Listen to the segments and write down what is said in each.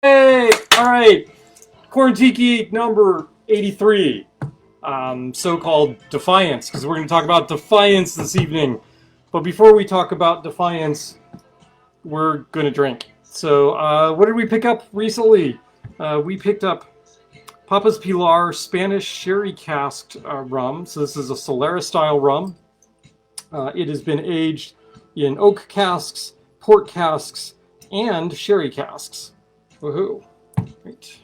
Hey, all right. Quarantiki number 83, so-called Defiance, because we're going to talk about Defiance this evening. But before we talk about Defiance, we're going to drink. So, what did we pick up recently? We picked up Papa's Pilar Spanish Sherry Casked rum. So this is a Solera-style rum. It has been aged in oak casks, port casks, and sherry casks. Woohoo! Right.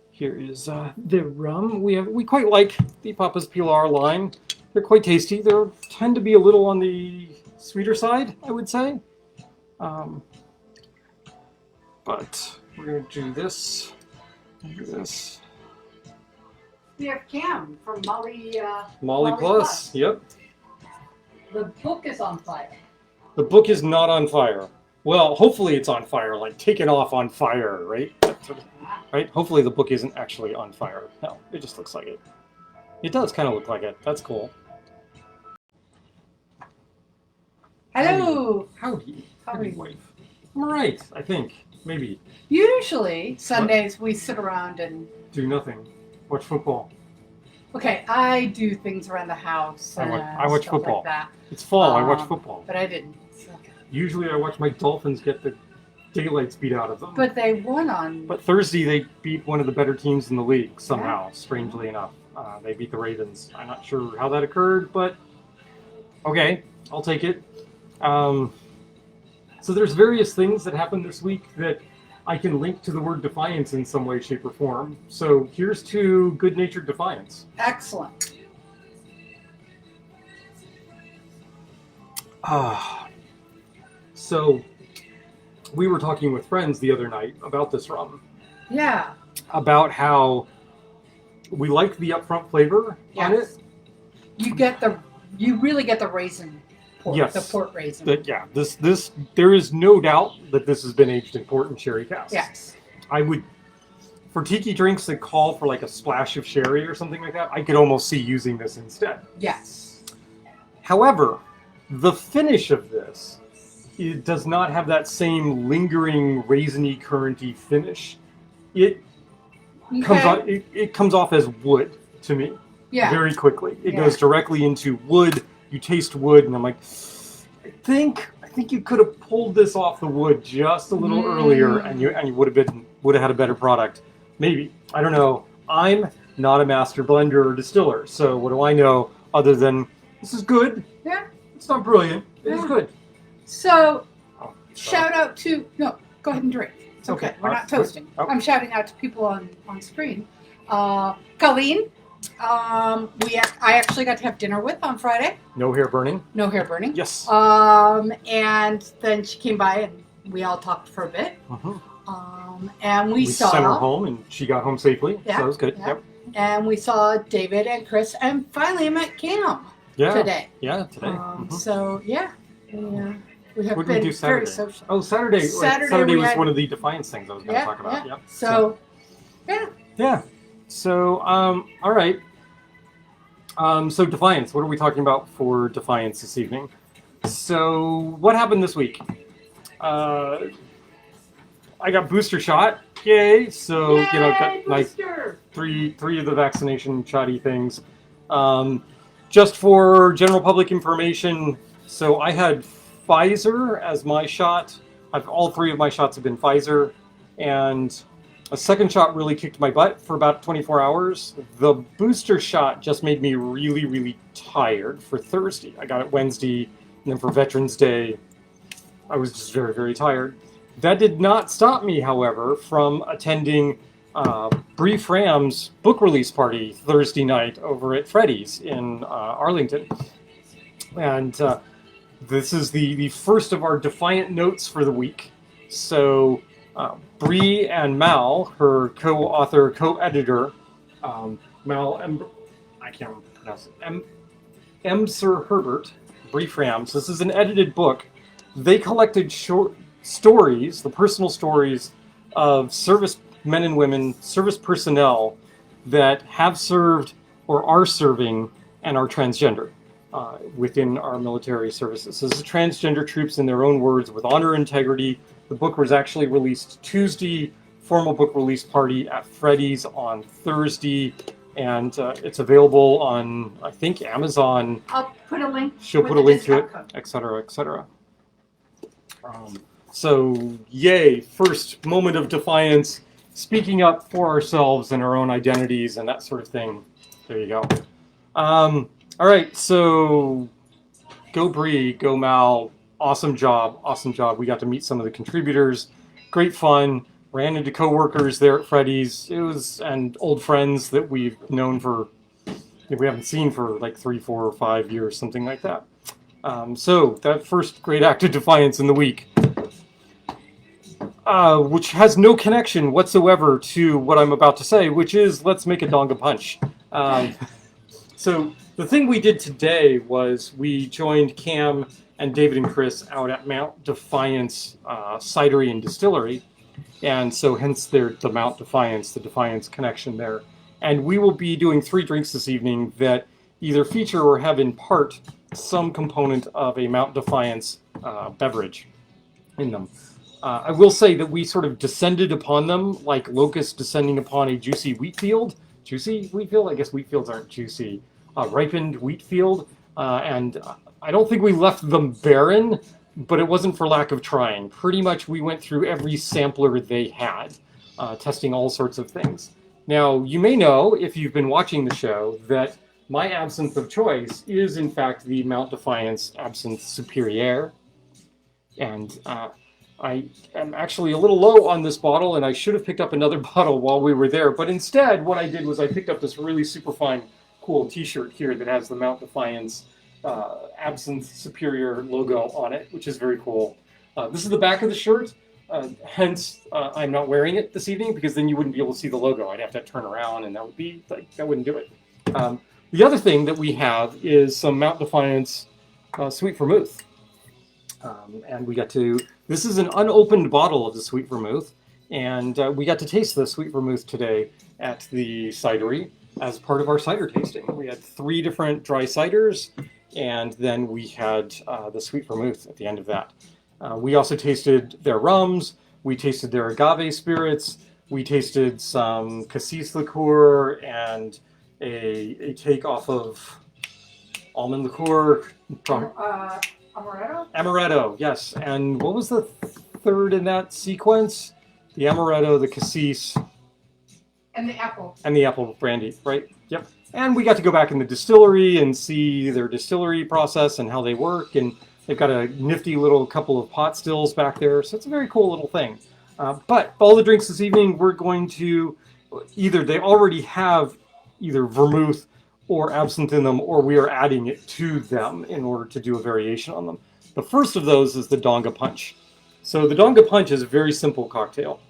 Here is the rum. We quite like the Papa's Pilar line. They're quite tasty. They tend to be a little on the sweeter side, I would say. But we're gonna do this. Do this. We have Cam from Molly. Molly Plus. Yep. The book is on fire. The book is not on fire. Well, hopefully it's on fire, like taken off on fire, right? Right? Hopefully the book isn't actually on fire. No, it just looks like it. It does kind of look like it. That's cool. Hello. Howdy. How are you? Wife. I'm alright, I think. Maybe. Usually Sundays we sit around and Do nothing. Watch football. okay. I do things around the house. I watch stuff football. like that, It's fall. I watch football. but I didn't. So. Usually I watch my Dolphins get the daylights beat out of them. But they won on. But Thursday they beat one of the better teams in the league somehow, strangely enough. They beat the Ravens. I'm not sure how that occurred, but okay, I'll take it. So there's various things that happened this week that I can link to the word defiance in some way, shape, or form. So here's to good-natured defiance. Excellent. So we were talking with friends the other night about this rum. Yeah. About how we like the upfront flavor on it. You really get the raisin port. Yes. The port raisin. This there is no doubt that this has been aged in port and sherry casks. Yes. I would, for tiki drinks that call for like a splash of sherry or something like that, I could almost see using this instead. Yes. However, the finish of this, it does not have that same lingering raisiny, currenty finish. It comes off as wood to me. Yeah. Very quickly. It goes directly into wood. You taste wood, and I'm like, I think you could have pulled this off the wood just a little earlier, and you would have had a better product. Maybe. I don't know. I'm not a master blender or distiller, so what do I know other than this is good? Yeah. It's not brilliant. It is good. So, shout out to go ahead and drink. It's Okay. We're not toasting. Oh. I'm shouting out to people on screen. Colleen, I actually got to have dinner with on Friday. No hair burning. No hair burning. Yes. And then she came by and we all talked for a bit. And we saw. sent her home, and she got home safely. Yeah, So that was good. yeah. Yep. And we saw David and Chris, and finally I met Cam today. Yeah, today. So yeah, we have What did been we do Saturday? very social. Oh, Saturday. Saturday we was had- one of the Defiance things I was going to talk about. Yeah. Yep. So Yeah. So, all right. So Defiance, what are we talking about for Defiance this evening? So, what happened this week? I got booster shot. Yay! So, got like three of the vaccination shotty things. Just for general public information, so I had Pfizer as my shot. All three of my shots have been Pfizer, and a second shot really kicked my butt for about 24 hours. The booster shot just made me really, really tired for Thursday. I got it Wednesday, and then for Veterans Day, I was just very, very tired. That did not stop me, however, from attending Bree Fram's book release party Thursday night over at Freddy's in Arlington. And this is the first of our Defiant Notes for the week. So Bree and Mal, her co-author, co-editor, Mal, I can't pronounce it, M. Sir Herbert, Bree Fram. So this is an edited book. They collected short stories, the personal stories of service men and women, service personnel that have served or are serving and are transgender within our military services. So this is transgender troops in their own words with honor and integrity. The book was actually released Tuesday formal book release party at Freddy's on Thursday, and it's available on, I think, Amazon. I'll put a link. She'll with put a the link to it, discount code. etc., etc. So, yay, first moment of defiance, speaking up for ourselves and our own identities and that sort of thing. There you go. All right, so go Bree, go Mal. Awesome job, awesome job. We got to meet some of the contributors. Great fun. Ran into coworkers there at Freddy's. And old friends that we've known we haven't seen for like 3, 4, or 5 years, something like that. So that first great act of defiance in the week, which has no connection whatsoever to what I'm about to say, which is let's make a Donga Punch. So the thing we did today was we joined Cam and David and Chris out at Mount Defiance Cidery and Distillery, and so hence the Mount Defiance, the Defiance connection there. And we will be doing 3 drinks this evening that either feature or have in part some component of a Mount Defiance beverage in them. I will say that we sort of descended upon them like locusts descending upon a juicy wheat field. Juicy wheat field? I guess wheat fields aren't juicy. Ripened wheat field. And I don't think we left them barren, but it wasn't for lack of trying. Pretty much we went through every sampler they had, testing all sorts of things. Now, you may know, if you've been watching the show, that my absinthe of choice is, in fact, the Mount Defiance Absinthe Superior. And I am actually a little low on this bottle, and I should have picked up another bottle while we were there. But instead, what I did was I picked up this really super fine, cool t-shirt here that has the Mount Defiance Absinthe Superior logo on it, which is very cool. This is the back of the shirt. Hence, I'm not wearing it this evening because then you wouldn't be able to see the logo. I'd have to turn around, and that would be that wouldn't do it. The other thing that we have is some Mount Defiance sweet vermouth, and we got to. This is an unopened bottle of the sweet vermouth, and we got to taste the sweet vermouth today at the cidery as part of our cider tasting. We had 3 different dry ciders, and then we had the sweet vermouth at the end of that. We also tasted their rums, we tasted their agave spirits, we tasted some cassis liqueur and a take off of almond liqueur. Amaretto? Amaretto, yes. And what was the third in that sequence? The amaretto, the cassis. And the apple. And the apple brandy, right? Yep. And we got to go back in the distillery and see their distillery process and how they work. And they've got a nifty little couple of pot stills back there. So it's a very cool little thing. But all the drinks this evening, we're going to they already have either vermouth or absinthe in them, or we are adding it to them in order to do a variation on them. The first of those is the Donga Punch. So the Donga Punch is a very simple cocktail.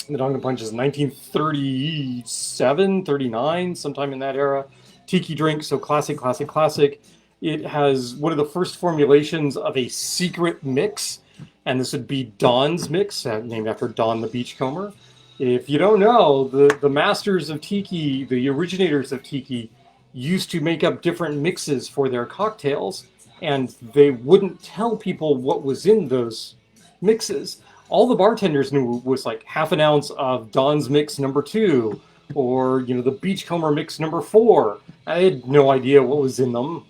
The Donga Punch is 1937, 39, sometime in that era. Tiki drink, so classic, classic, classic. It has one of the first formulations of a secret mix, and this would be Don's mix, named after Don the Beachcomber. If you don't know, the masters of Tiki, the originators of Tiki, used to make up different mixes for their cocktails, and they wouldn't tell people what was in those mixes. All the bartenders knew was like half an ounce of Don's mix number 2, or the Beachcomber mix number 4. I had no idea what was in them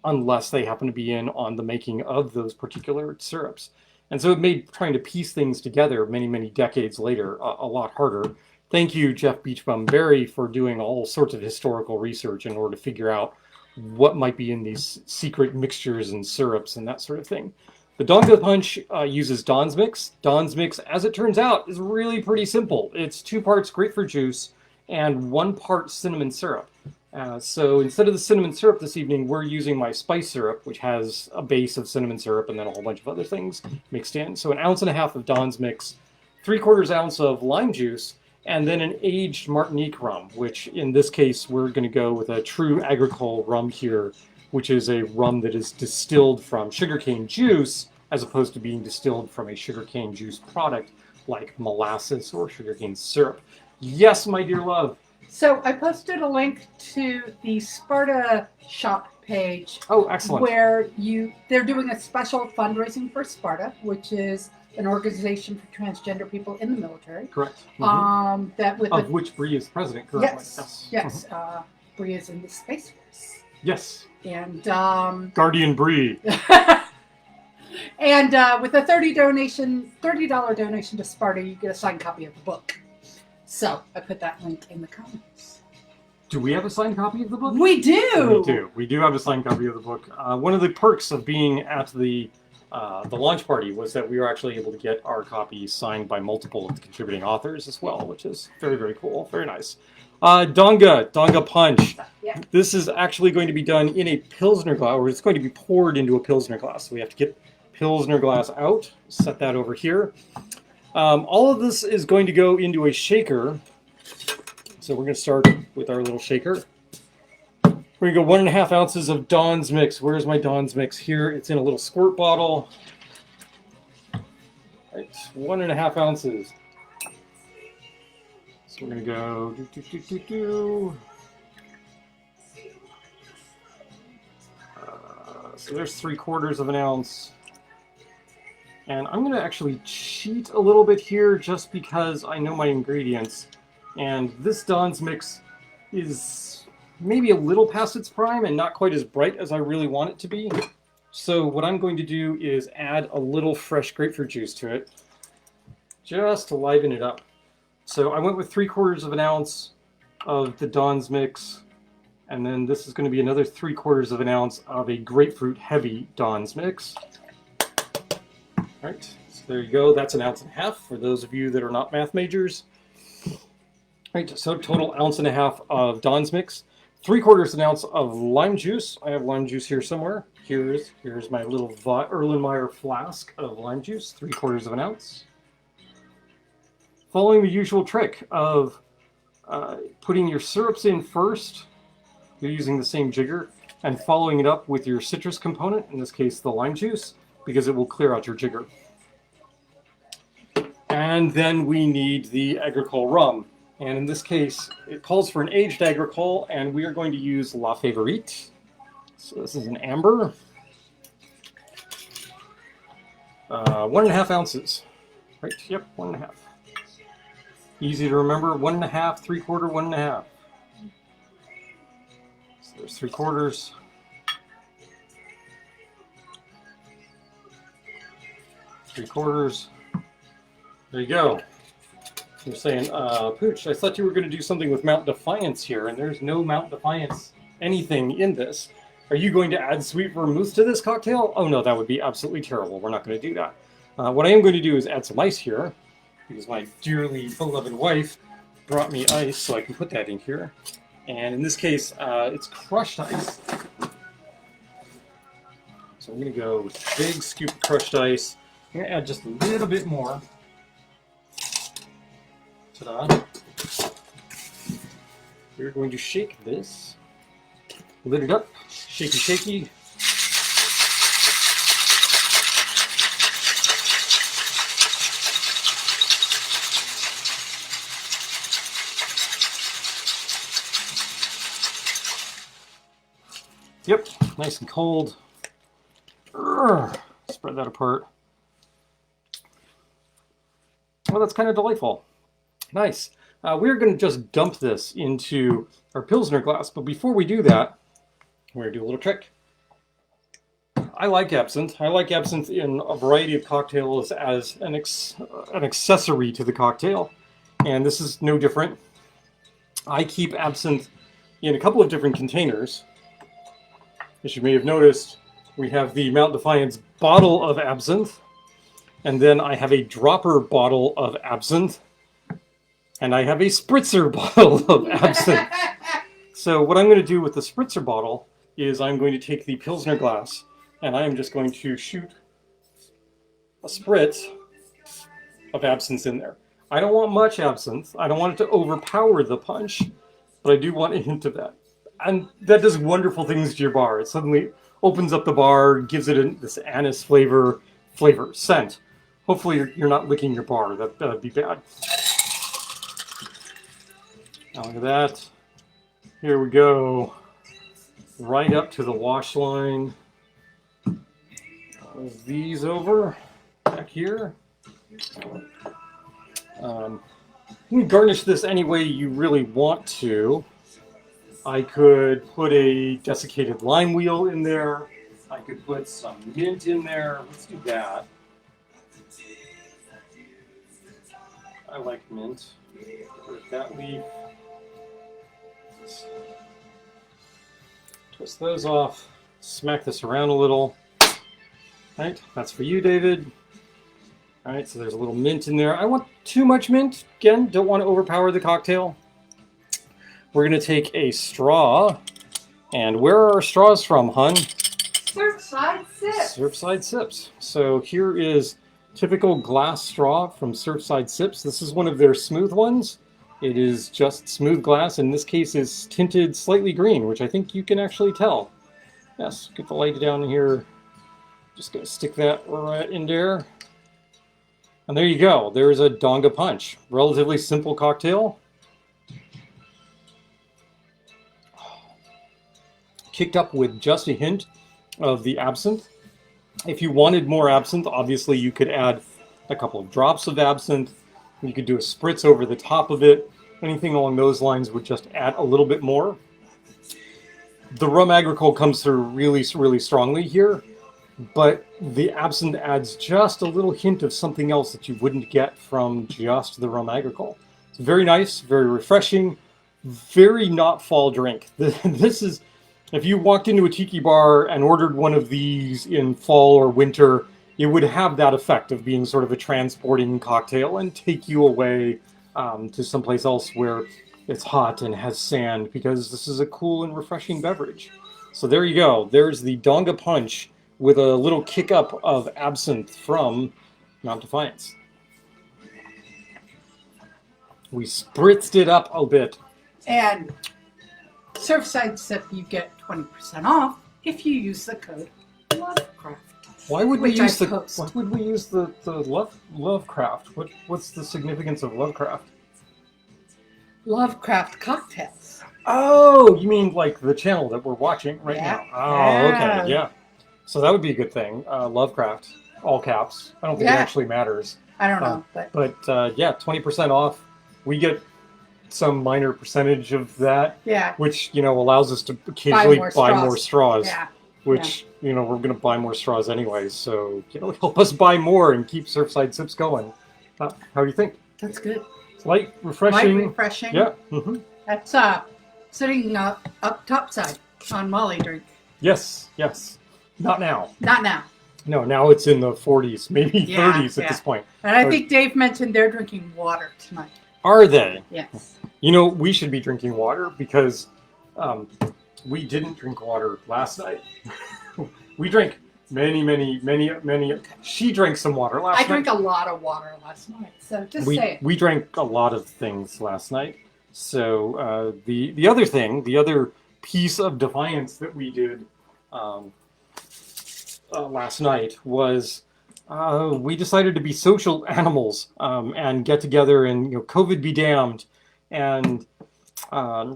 unless they happened to be in on the making of those particular syrups. And so it made trying to piece things together many, many decades later a lot harder. Thank you, Jeff Beachbum Berry, for doing all sorts of historical research in order to figure out what might be in these secret mixtures and syrups and that sort of thing. The Donga Punch uses Don's mix. Don's mix, as it turns out, is really pretty simple. It's 2 parts grapefruit juice and 1 part cinnamon syrup. So instead of the cinnamon syrup this evening, we're using my spice syrup, which has a base of cinnamon syrup and then a whole bunch of other things mixed in. So 1.5 ounces of Don's mix, 3/4 ounce of lime juice, and then an aged Martinique rum, which in this case, we're going to go with a true agricole rum here, which is a rum that is distilled from sugarcane juice, as opposed to being distilled from a sugarcane juice product like molasses or sugarcane syrup. Yes, my dear love. So I posted a link to the Sparta shop page Oh, excellent. where they're doing a special fundraising for Sparta, which is an organization for transgender people in the military. Correct. That with of which Bree is president currently. Yes. Bree is in the Space Force. Yes. And Guardian Bree. and with a $30 donation to Sparta, you get a signed copy of the book. So I put that link in the comments. Do we have a signed copy of the book? We do. We do. We do have a signed copy of the book. One of the perks of being at the launch party was that we were actually able to get our copy signed by multiple of the contributing authors as well, which is very, very cool. Very nice. Donga Punch. Yeah. This is actually going to be done in a Pilsner glass, or it's going to be poured into a Pilsner glass. So we have to get Pilsner glass out, set that over here. All of this is going to go into a shaker. So we're going to start with our little shaker. We're going to go 1.5 ounces of Dawn's Mix. Where's my Dawn's Mix? Here, it's in a little squirt bottle. Right, 1.5 ounces. So we're going to go so there's 3/4 of an ounce. And I'm going to actually cheat a little bit here just because I know my ingredients. And this Dawn's Mix is maybe a little past its prime and not quite as bright as I really want it to be. So what I'm going to do is add a little fresh grapefruit juice to it, just to liven it up. So I went with 3/4 of an ounce of the Dawn's Mix, and then this is going to be another 3/4 of an ounce of a grapefruit heavy Dawn's Mix. All right, so there you go. That's 1.5 ounces for those of you that are not math majors. All right, so total 1.5 ounces of Dawn's Mix, 3/4 ounce of lime juice. I have lime juice here somewhere. Here's my little Erlenmeyer flask of lime juice, 3/4 ounce. Following the usual trick of putting your syrups in first, you're using the same jigger, and following it up with your citrus component, in this case the lime juice, because it will clear out your jigger. And then we need the agricole rum. And in this case, it calls for an aged agricole, and we are going to use La Favorite. So this is an amber. 1.5 ounces. Right, yep, 1.5. Easy to remember, 1.5, 3/4, 1.5. So there's 3/4. 3/4. There you go. You're saying, Pooch, I thought you were going to do something with Mount Defiance here, and there's no Mount Defiance anything in this. Are you going to add sweet vermouth to this cocktail? Oh no, that would be absolutely terrible. We're not going to do that. What I am going to do is add some ice here, because my dearly beloved wife brought me ice, so I can put that in here. And in this case, it's crushed ice. So I'm going to go with a big scoop of crushed ice. I'm going to add just a little bit more. Ta-da. We're going to shake this. Lid it up. Shaky, shaky. Yep, nice and cold. Spread that apart. Well, that's kind of delightful. Nice. We're going to just dump this into our Pilsner glass, but before we do that, we're going to do a little trick. I like absinthe. I like absinthe in a variety of cocktails as an accessory to the cocktail, and this is no different. I keep absinthe in a couple of different containers. As you may have noticed, we have the Mount Defiance bottle of absinthe, and then I have a dropper bottle of absinthe, and I have a spritzer bottle of absinthe. So what I'm going to do with the spritzer bottle is I'm going to take the Pilsner glass, and I am just going to shoot a spritz of absinthe in there. I don't want much absinthe. I don't want it to overpower the punch, but I do want a hint of that. And that does wonderful things to your bar. It suddenly opens up the bar, gives it this anise scent. Hopefully you're not licking your bar. That'd be bad. Now look at that. Here we go. right up to the wash line. Move these over back here. You can garnish this any way you really want to. I could put a desiccated lime wheel in there. I could put some mint in there. Let's do that. I like mint. Put that leaf. Twist those off. Smack this around a little. Right, that's for you, David. All right, so there's a little mint in there. I want too much mint. Again, don't want to overpower the cocktail. We're going to take a straw. And where are our straws from, hun? Surfside Sips. Surfside Sips. So here is typical glass straw from Surfside Sips. This is one of their smooth ones. It is just smooth glass. In this case, is tinted slightly green, which I think you can actually tell. Yes, get the light down here. Just going to stick that right in there. And there you go. There's a Donga Punch. Relatively simple cocktail. Kicked up with just a hint of the absinthe. If you wanted more absinthe, obviously you could add a couple of drops of absinthe. You could do a spritz over the top of it. Anything along those lines would just add a little bit more. The rum agricole comes through really, really strongly here, but the absinthe adds just a little hint of something else that you wouldn't get from just the rum agricole. It's very nice, very refreshing, very not fall drink. This is, if you walked into a tiki bar and ordered one of these in fall or winter, it would have that effect of being sort of a transporting cocktail and take you away to someplace else where it's hot and has sand, because this is a cool and refreshing beverage. So there you go. There's the Donga Punch with a little kick up of absinthe from Mount Defiance. We spritzed it up a bit. And Surfside Sip, you get 20% off if you use the code Lovecraft. Why would we Which use I the post. Why would we use the Lovecraft? What's the significance of Lovecraft? Lovecraft cocktails. Oh, you mean like the channel that we're watching right Yeah. now? Oh, okay, yeah. So that would be a good thing. Lovecraft, all caps. I don't think it Yeah. actually matters. I don't know, but But yeah, 20% off. We get some minor percentage of that, yeah, which allows us to occasionally buy more straws. yeah. Which we're going to buy more straws anyway. So help us buy more and keep Surfside Sips going. How do you think? That's good. It's light, refreshing. Light, refreshing. Yeah. Mm-hmm. That's sitting up top side on Molly drink. Yes. Yes. Not now. Not now. No, now it's in the 40s, maybe Yeah, 30s at yeah. this point. And I think Dave mentioned they're drinking water tonight. Are they? Yes. We should be drinking water because we didn't drink water last night. We drank many. She drank some water last night. I drank a lot of water last night, so just saying. We drank a lot of things last night. So the other thing, the other piece of Defiance that we did last night was we decided to be social animals and get together and COVID be damned. And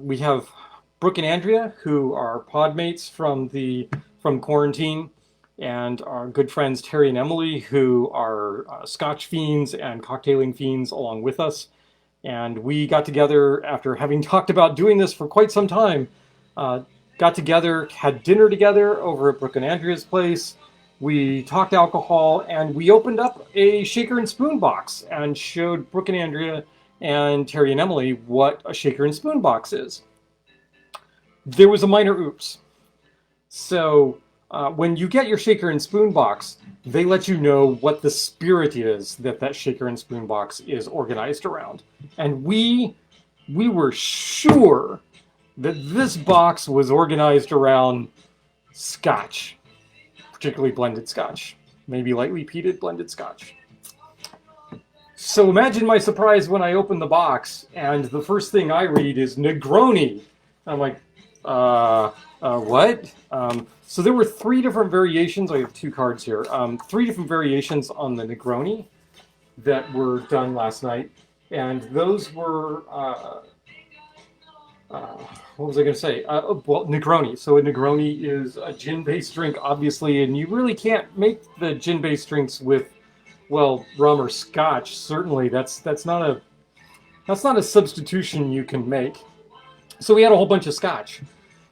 we have Brooke and Andrea, who are podmates from Quarantine, and our good friends Terry and Emily, who are Scotch fiends and cocktailing fiends along with us. And we got together after having talked about doing this for quite some time. Got together, had dinner together over at Brooke and Andrea's place. We talked alcohol, and we opened up a shaker and spoon box and showed Brooke and Andrea and Terry and Emily what a shaker and spoon box is. There was a minor oops. So when you get your shaker and spoon box, they let you know what the spirit is that shaker and spoon box is organized around. And we were sure that this box was organized around Scotch, particularly blended Scotch, maybe lightly peated blended Scotch. So imagine my surprise when I open the box and the first thing I read is Negroni. I'm like, what? So there were 3 different variations. I have 2 cards here. 3 different variations on the Negroni that were done last night. And those were what was I going to say? Well, Negroni. So a Negroni is a gin-based drink, obviously, and you really can't make the gin-based drinks with, well, rum or scotch. Certainly, that's not a substitution you can make. So we had a whole bunch of scotch,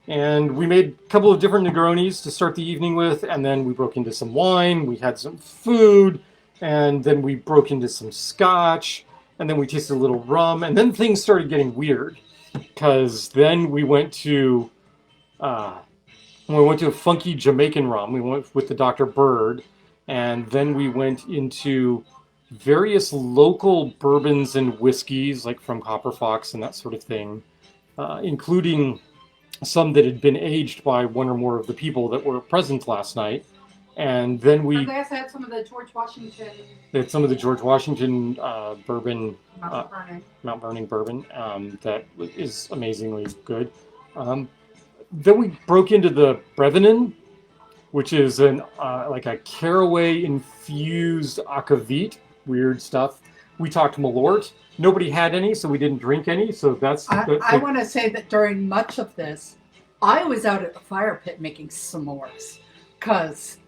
and we made a couple of different Negronis to start the evening with, and then we broke into some wine. We had some food, and then we broke into some scotch, and then we tasted a little rum, and then things started getting weird. Because then we went to a funky Jamaican rum. We went with the Dr. Bird, and then we went into various local bourbons and whiskeys, like from Copper Fox and that sort of thing, including some that had been aged by one or more of the people that were present last night. And then we also had some of the George Washington. They had some of the George Washington bourbon, Mount Burning bourbon, that is amazingly good. Then we broke into the Brevinen, which is like a caraway infused akavit, weird stuff. We talked Malort. Nobody had any, so we didn't drink any. So that's. I want to say that during much of this, I was out at the fire pit making s'mores, because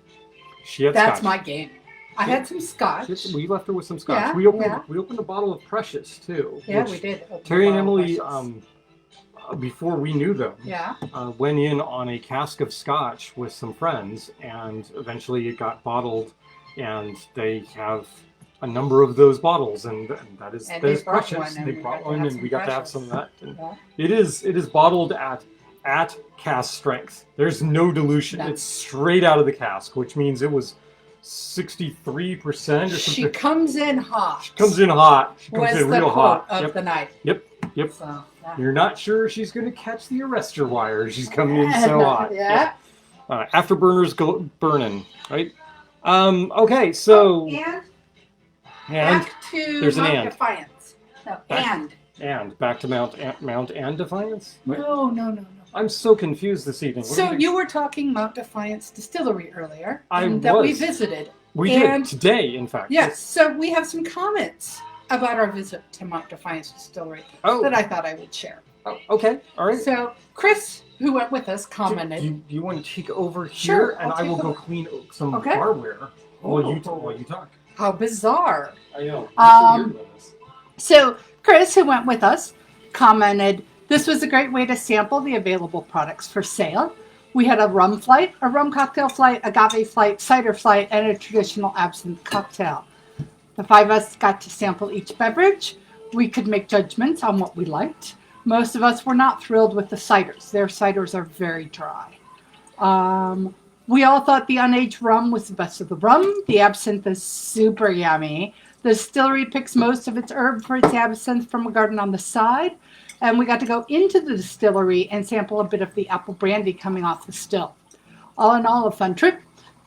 that's my game. I had some scotch. We left her with some scotch. Yeah, we opened a bottle of Precious too. Yeah, we did. Terry and Emily, before we knew them, went in on a cask of scotch with some friends, and eventually it got bottled, and they have a number of those bottles, and that is Precious. They brought one, and we got to have some of that. And it is bottled at cask strength. There's no dilution. It's straight out of the cask, which means it was 63% or something. She comes in hot. She comes in real hot. Of the night. Yep. So, You're not sure she's going to catch the arrestor wire. She's coming in so hot. Afterburners go burning, right? Okay, so and back to there's Mount an and. Defiance. No, and back to Mount and Defiance. Right? No. I'm so confused this evening. So you were talking Mount Defiance Distillery earlier. That we visited. We did today, in fact. Yes. So we have some comments about our visit to Mount Defiance Distillery that I thought I would share. Oh, okay. All right. So Chris, who went with us, commented. Do you want to take over here, Sure, and I will go clean some barware while you talk. How bizarre! I know. So Chris, who went with us, commented, "This was a great way to sample the available products for sale. We had a rum flight, a rum cocktail flight, agave flight, cider flight, and a traditional absinthe cocktail. The five of us got to sample each beverage. We could make judgments on what we liked. Most of us were not thrilled with the ciders. Their ciders are very dry. We all thought the unaged rum was the best of the rum. The absinthe is super yummy. The distillery picks most of its herb for its absinthe from a garden on the side. And we got to go into the distillery and sample a bit of the apple brandy coming off the still. All in all, a fun trip.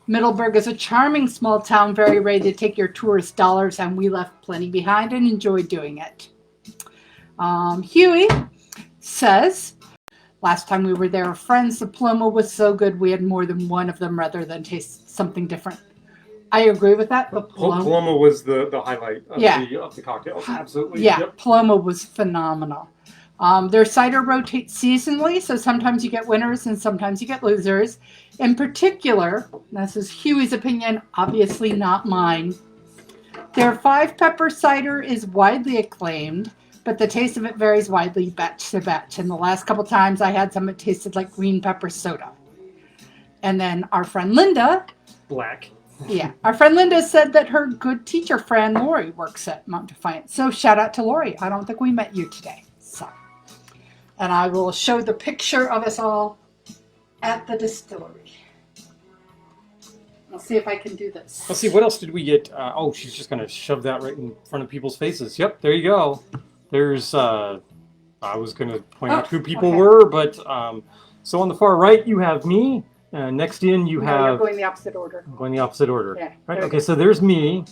Middleburg is a charming small town, very ready to take your tourist dollars, and we left plenty behind and enjoyed doing it." Huey says, "Last time we were there, friends, the Paloma was so good we had more than one of them rather than taste something different." I agree with that. The Paloma was the highlight of the cocktail. Absolutely. Yeah, Paloma was phenomenal. Their cider rotates seasonally, so sometimes you get winners and sometimes you get losers. In particular, this is Huey's opinion, obviously not mine, their 5-pepper cider is widely acclaimed, but the taste of it varies widely batch to batch. And the last couple times I had some, it tasted like green pepper soda. And then our friend Linda... Black. Yeah. Our friend Linda said that her good teacher friend Lori works at Mount Defiance. So shout out to Lori. I don't think we met you today. So, and I will show the picture of us all at the distillery. I'll see if I can do this. Let's see, what else did we get? She's just going to shove that right in front of people's faces. Yep, there you go. There's, I was going to point out who people were, but, so on the far right, you have me. Next in, you have... You're going the opposite order. I'm going the opposite order. Yeah. Right. Okay, so there's me.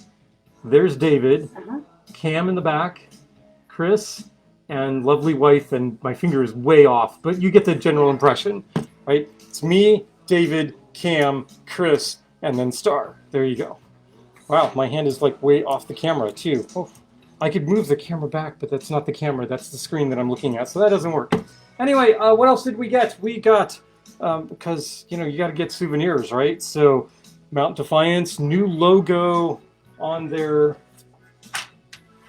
There's David. Cam in the back. Chris. And lovely wife. And my finger is way off, but you get the general impression. Right? It's me, David, Cam, Chris, and then Star. There you go. Wow, my hand is like way off the camera, too. Oh, I could move the camera back, but that's not the camera. That's the screen that I'm looking at, so that doesn't work. Anyway, what else did we get? We got, because, you know, you got to get souvenirs, right? So, Mount Defiance, new logo on their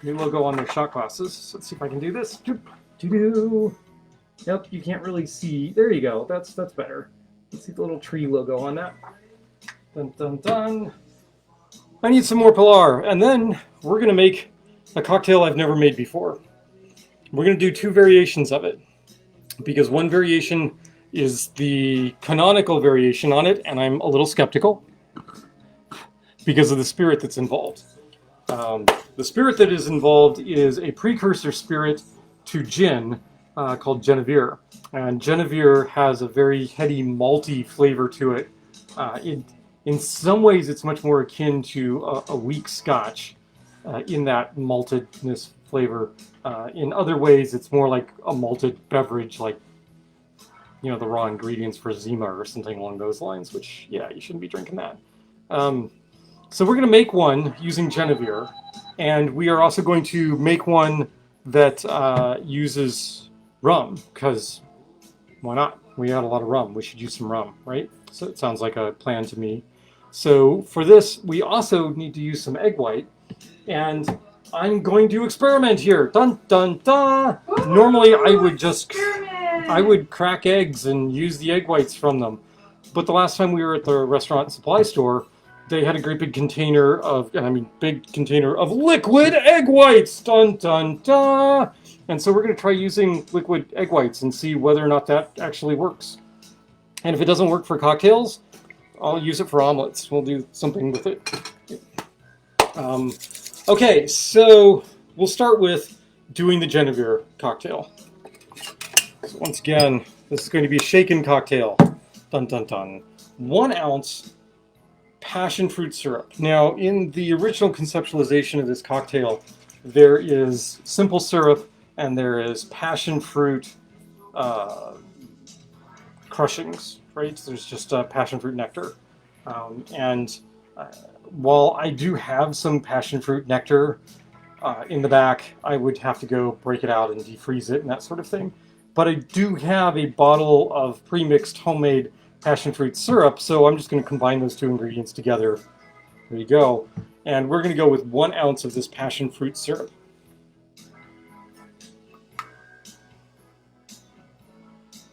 shot glasses. So let's see if I can do this. Doo-doo. Yep, you can't really see. There you go. That's better. Let's see the little tree logo on that. Dun dun dun. I need some more Pilar, and then we're gonna make a cocktail I've never made before. We're gonna do 2 variations of it, because one variation is the canonical variation on it, and I'm a little skeptical because of the spirit that's involved. The spirit that is involved is a precursor spirit to gin called Genevieve. And Genevieve has a very heady, malty flavor to it. In some ways, it's much more akin to a weak scotch in that maltedness flavor. In other ways, it's more like a malted beverage, like, you know, the raw ingredients for Zima or something along those lines, which, yeah, you shouldn't be drinking that. So we're going to make one using Genevieve, and we are also going to make one that uses rum, because why not? We had a lot of rum. We should use some rum, right? So it sounds like a plan to me. So for this, we also need to use some egg white, and I'm going to experiment here. Dun dun dun! Normally I would crack eggs and use the egg whites from them. But the last time we were at the restaurant and supply store, they had a great big container of, liquid egg whites! Dun dun dun! And so we're going to try using liquid egg whites and see whether or not that actually works. And if it doesn't work for cocktails, I'll use it for omelets. We'll do something with it. Okay, so we'll start with doing the Genevieve cocktail. So once again, this is going to be a shaken cocktail. Dun dun dun. 1 ounce passion fruit syrup. Now, in the original conceptualization of this cocktail, there is simple syrup and there is passion fruit crushings, right? There's just passion fruit nectar. While I do have some passion fruit nectar in the back, I would have to go break it out and defreeze it and that sort of thing. But I do have a bottle of pre-mixed homemade passion fruit syrup, so I'm just going to combine those 2 ingredients together. There you go. And we're going to go with 1 ounce of this passion fruit syrup.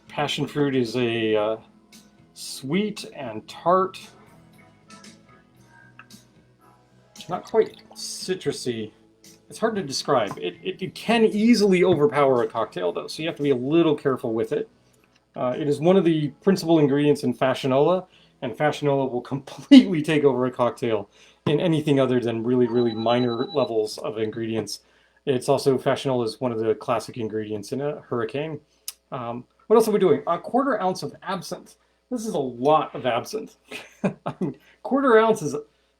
Passion fruit is a sweet and tart, not quite citrusy. It's hard to describe. It can easily overpower a cocktail, though, so you have to be a little careful with it. It is one of the principal ingredients in Fashionola, and Fashionola will completely take over a cocktail in anything other than really, really minor levels of ingredients. It's also, Fashionola is one of the classic ingredients in a hurricane. What else are we doing? 1/4 ounce of absinthe. This is a lot of absinthe. I mean, 1/4 ounce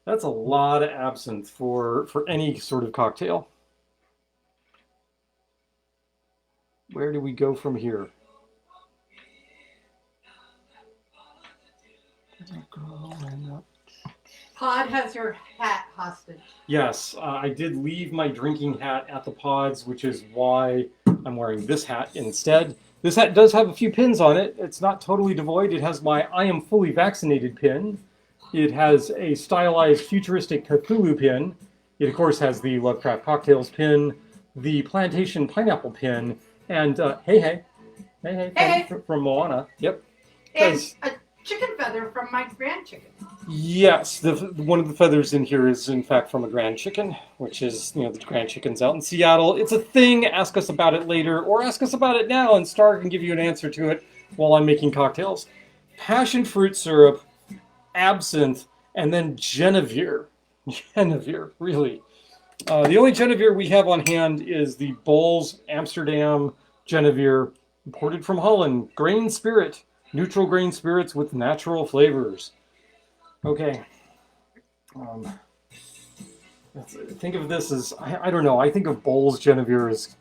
that's a lot of absinthe for any sort of cocktail. Where do we go from here? Pod has your hat hostage. Yes, I did leave my drinking hat at the pods, which is why I'm wearing this hat instead. This hat does have a few pins on it. It's not totally devoid. It has my I am fully vaccinated pin. It has a stylized futuristic Cthulhu pin. It, of course, has the Lovecraft Cocktails pin, the Plantation Pineapple pin, and hey, from Moana. Yep. And a chicken feather from my grand chicken. Yes, one of the feathers in here is, in fact, from a grand chicken, which is, the grand chickens out in Seattle. It's a thing. Ask us about it later, or ask us about it now, and Star can give you an answer to it while I'm making cocktails. Passion fruit syrup, absinthe, and then Genevieve. Genevieve, really. The only Genevieve we have on hand is the Bols Amsterdam Genevieve, imported from Holland. Grain spirit, neutral grain spirits with natural flavors. Okay. Think of this as, I don't know, I think of Bols Genevieve as,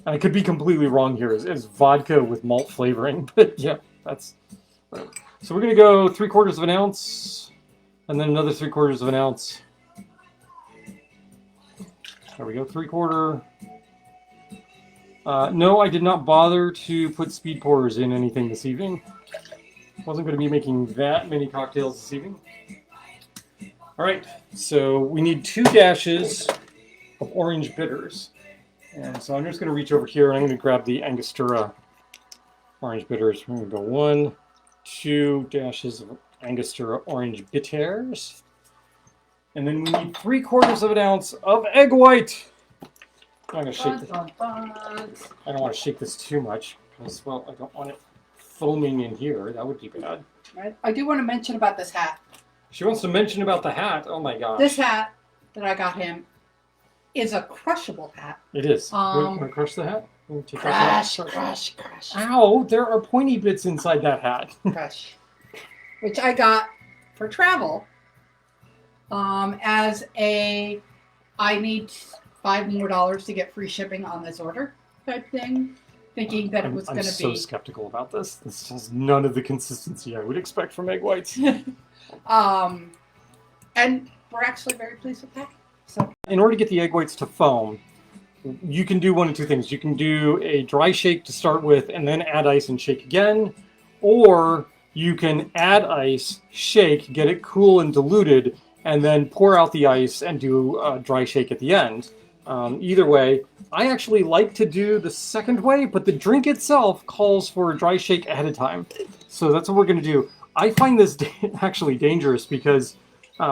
and I could be completely wrong here, as vodka with malt flavoring, but yeah, that's right. So we're going to go 3/4 of an ounce, and then another 3/4 of an ounce. There we go, 3/4. No, I did not bother to put speed pourers in anything this evening. Wasn't going to be making that many cocktails this evening. All right, so we need 2 dashes of orange bitters. And so I'm just going to reach over here and I'm going to grab the Angostura orange bitters. We're going to go 1, 2 dashes of Angostura orange bitters. And then we need 3/4 of an ounce of egg white. I'm going to shake this. I don't want to shake this too much because, well, I don't want it foaming in here. That would be bad. Right. I do want to mention about this hat. She wants to mention about the hat. Oh my gosh. This hat that I got him is a crushable hat. It is. Want to crush the hat? Crush. Ow, there are pointy bits inside that hat. Crush. Which I got for travel as a, I need $5 more to get free shipping on this order type thing. Thinking that it was going to be... I'm so skeptical about this. This has none of the consistency I would expect from egg whites. And we're actually very pleased with that. So, in order to get the egg whites to foam, you can do one of two things. You can do a dry shake to start with and then add ice and shake again. Or you can add ice, shake, get it cool and diluted, and then pour out the ice and do a dry shake at the end. Either way, I actually like to do the second way, but the drink itself calls for a dry shake ahead of time. So that's what we're going to do. I find this actually dangerous because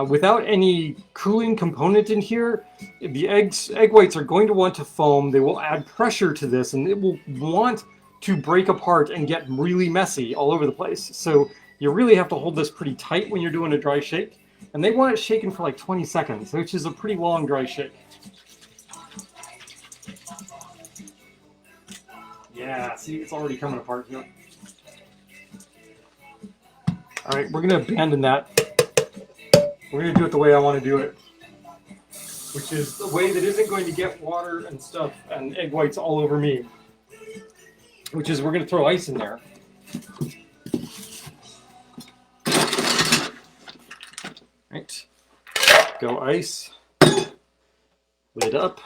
without any cooling component in here, the egg whites are going to want to foam. They will add pressure to this, and it will want to break apart and get really messy all over the place. So you really have to hold this pretty tight when you're doing a dry shake. And they want it shaken for like 20 seconds, which is a pretty long dry shake. Yeah, see, it's already coming apart here. All right, we're going to abandon that. We're going to do it the way I want to do it, which is the way that isn't going to get water and stuff and egg whites all over me, which is we're going to throw ice in there. Right, go ice, lid up.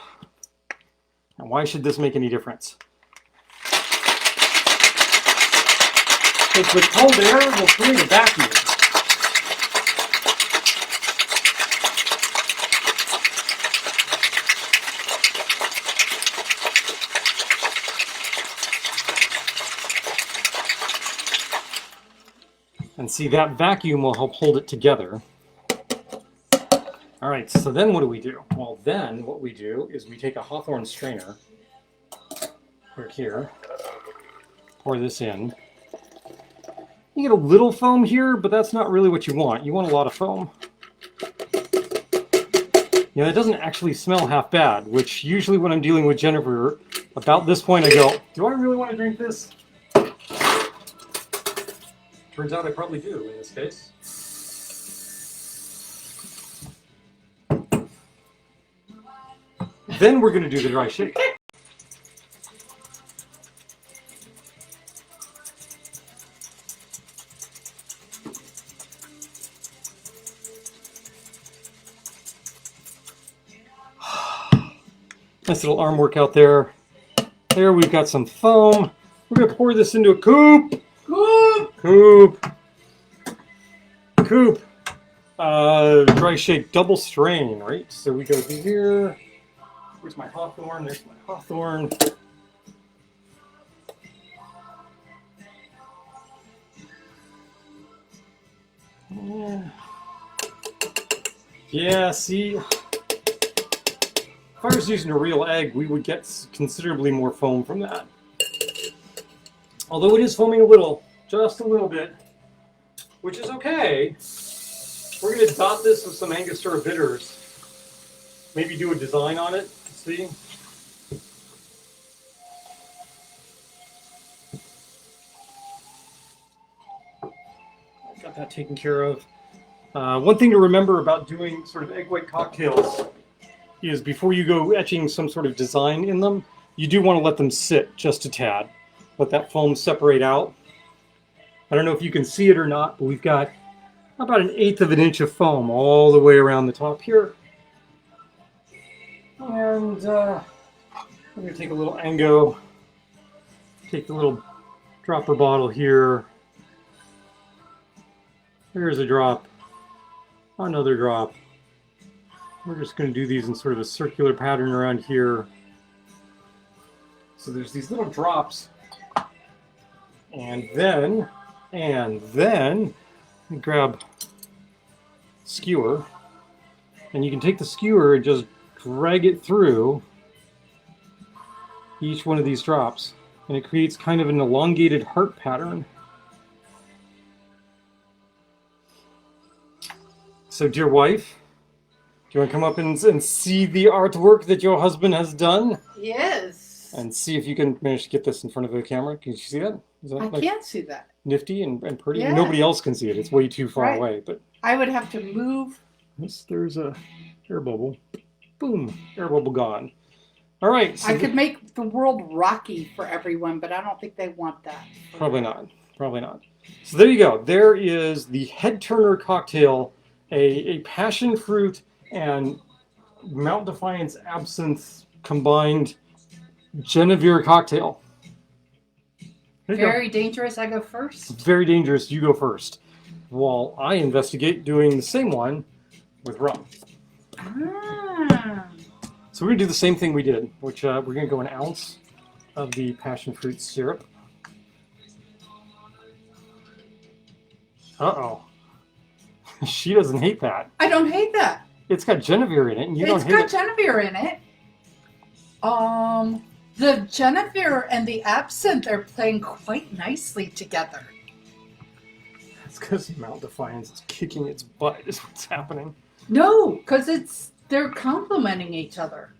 And why should this make any difference? Because the cold air will create a vacuum. And see, that vacuum will help hold it together. All right, so then what do we do? Well, then what we do is we take a Hawthorne strainer, right here, pour this in. You get a little foam here, but that's not really what you want. You want a lot of foam. You know, it doesn't actually smell half bad, which usually when I'm dealing with Jennifer, about this point I go, do I really want to drink this? Turns out I probably do in this case. Then we're going to do the dry shake. Nice little arm workout there. There we've got some foam. We're going to pour this into a coupe. Coupe. Dry shake double strain, right? So we go through here. Where's my Hawthorne? There's my Hawthorne. Yeah, see? If I was using a real egg, we would get considerably more foam from that. Although it is foaming a little, just a little bit, which is okay. We're going to dot this with some Angostura bitters. Maybe do a design on it, see? I've got that taken care of. One thing to remember about doing sort of egg white cocktails is before you go etching some sort of design in them, you do want to let them sit just a tad. Let that foam separate out. I don't know if you can see it or not, but we've got about 1/8 of an inch of foam all the way around the top here. And I'm going to take a little Ango take the little dropper bottle here. There's a drop. Another drop. We're just going to do these in sort of a circular pattern around here. So there's these little drops. And then you grab skewer. And you can take the skewer and just drag it through each one of these drops. And it creates kind of an elongated heart pattern. So, dear wife, do you want to come up and see the artwork that your husband has done? Yes. And see if you can manage to get this in front of the camera. Can you see that? Is that I can't see that. Nifty and pretty? Yeah. Nobody else can see it. It's way too far Right. away. But I would have to move. there's a air bubble. Boom. Air bubble gone. All right. So I could make the world rocky for everyone, but I don't think they want that. Probably not. Probably not. So there you go. There is the head turner cocktail, a passion fruit and Mount Defiance absinthe combined Genevieve cocktail. There you go. Very dangerous. I go first. Very dangerous. You go first. While I investigate doing the same one with rum. Ah. So we're going to do the same thing we did, which we're going to go an ounce of the passion fruit syrup. Uh-oh. She doesn't hate that. I don't hate that. It's got Genevieve in it, and you don't hate it. It's got Genevieve in it. The Genevieve and the absinthe are playing quite nicely together. That's because Mount Defiance is kicking its butt, is what's happening. No, because they're complementing each other.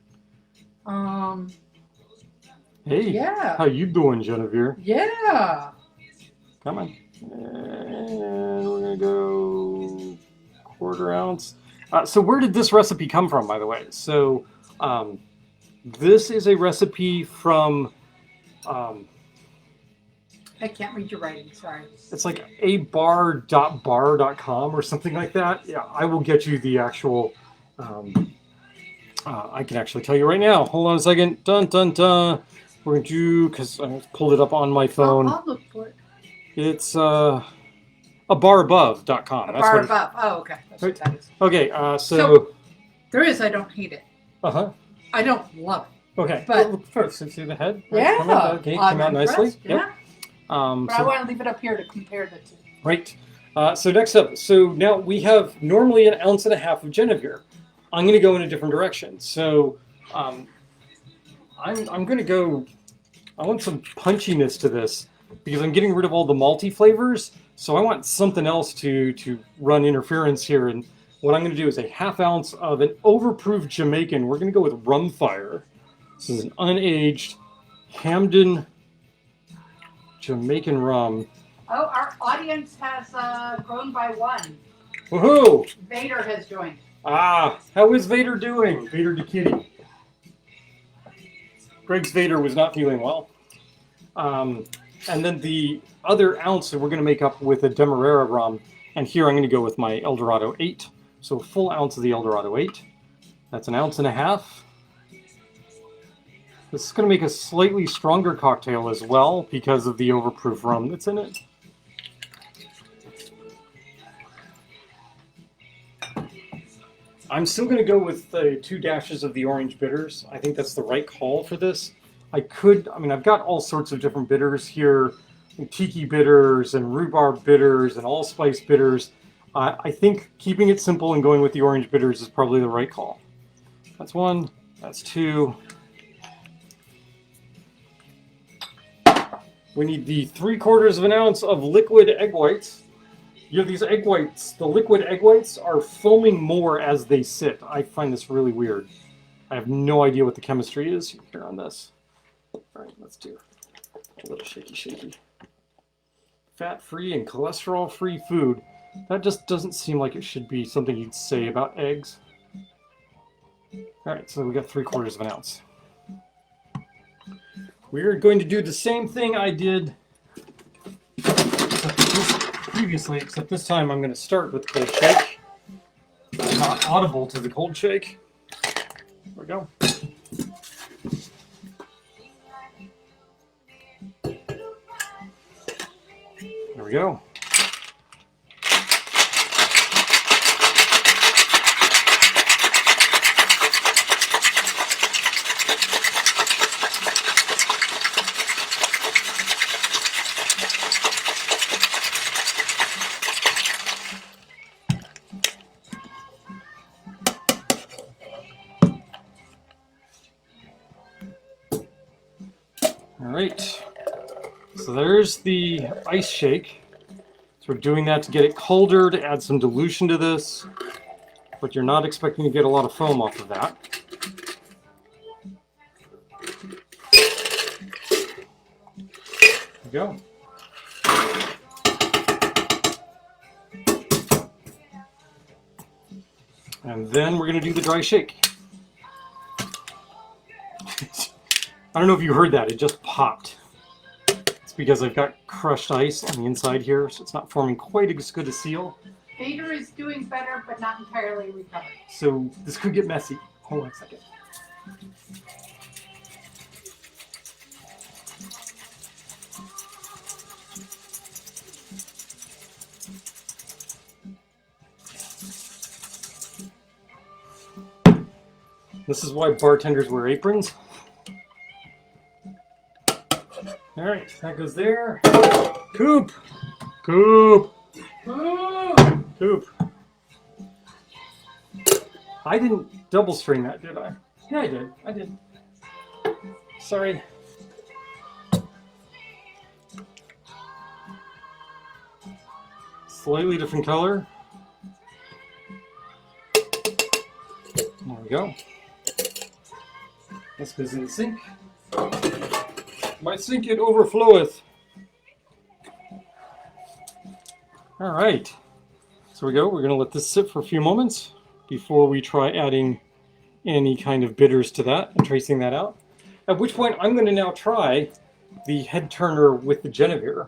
Hey, Yeah. how you doing, Genevieve? Yeah. Come on. And we're going to go quarter ounce. So where did this recipe come from, by the way? So this is a recipe from... I can't read your writing, sorry. it's like abar.bar.com or something like that. Yeah, I will get you the actual... I can actually tell you right now. Hold on a second. Dun, dun, dun. We're going to do... because I pulled it up on my phone. I'll look for it. It's abarabove.com. That's Bar what above. Oh, okay. That's what that is. Okay, So there is. I don't hate it. Uh-huh. I don't love it. Okay. But- Look first, see the head? Yeah. Come out, okay, came out nicely. Impressed, yeah. But I So, want to leave it up here to compare the two. right. So next up, so now we have normally 1.5 ounces of Genevieve. I'm going to go in a different direction. So I'm going to go, I want some punchiness to this because I'm getting rid of all the malty flavors. So I want something else to run interference here. And what I'm going to do is 1/2 ounce of an overproof Jamaican. We're going to go with Rum Fire. This is an unaged Hamden Jamaican rum. Oh, our audience has grown by one. Woohoo! Vader has joined. Ah, how is Vader doing? Vader the kitty. Greg's Vader was not feeling well. And then the other ounce we're going to make up with a Demerara rum. And here I'm going to go with my Eldorado 8. So a full ounce of the Eldorado 8. That's 1.5 ounces. This is going to make a slightly stronger cocktail as well because of the overproof rum that's in it. I'm still going to go with 2 dashes of the orange bitters. I think that's the right call for this. I've got all sorts of different bitters here. Tiki bitters and rhubarb bitters and allspice bitters. I think keeping it simple and going with the orange bitters is probably the right call. That's 1. That's 2. We need the 3/4 ounce of liquid egg whites. You know, these egg whites, the liquid egg whites are foaming more as they sit. I find this really weird. I have no idea what the chemistry is here on this. All right, let's do a little shaky, shaky. Fat-free and cholesterol-free food. That just doesn't seem like it should be something you'd say about eggs. All right, so we got 3/4 ounce. We're going to do the same thing I did previously, except this time I'm going to start with cold shake. Not audible to the cold shake. There we go. There we go. All right, so there's the ice shake. So we're doing that to get it colder, to add some dilution to this, but you're not expecting to get a lot of foam off of that. There we go. And then we're going to do the dry shake. I don't know if you heard that, it just popped. It's because I've got crushed ice on the inside here, so it's not forming quite as good a seal. Vader is doing better, but not entirely recovered. So this could get messy. Hold on a second. This is why bartenders wear aprons. All right, that goes there. Coop! Coop! Coop! I didn't double strain that, did I? Yeah, I did. I did. Sorry. Slightly different color. There we go. This goes in the sink. My sink it overfloweth. All right. So we go. We're going to let this sit for a few moments before we try adding any kind of bitters to that and tracing that out. At which point I'm going to now try the head turner with the Genevieve.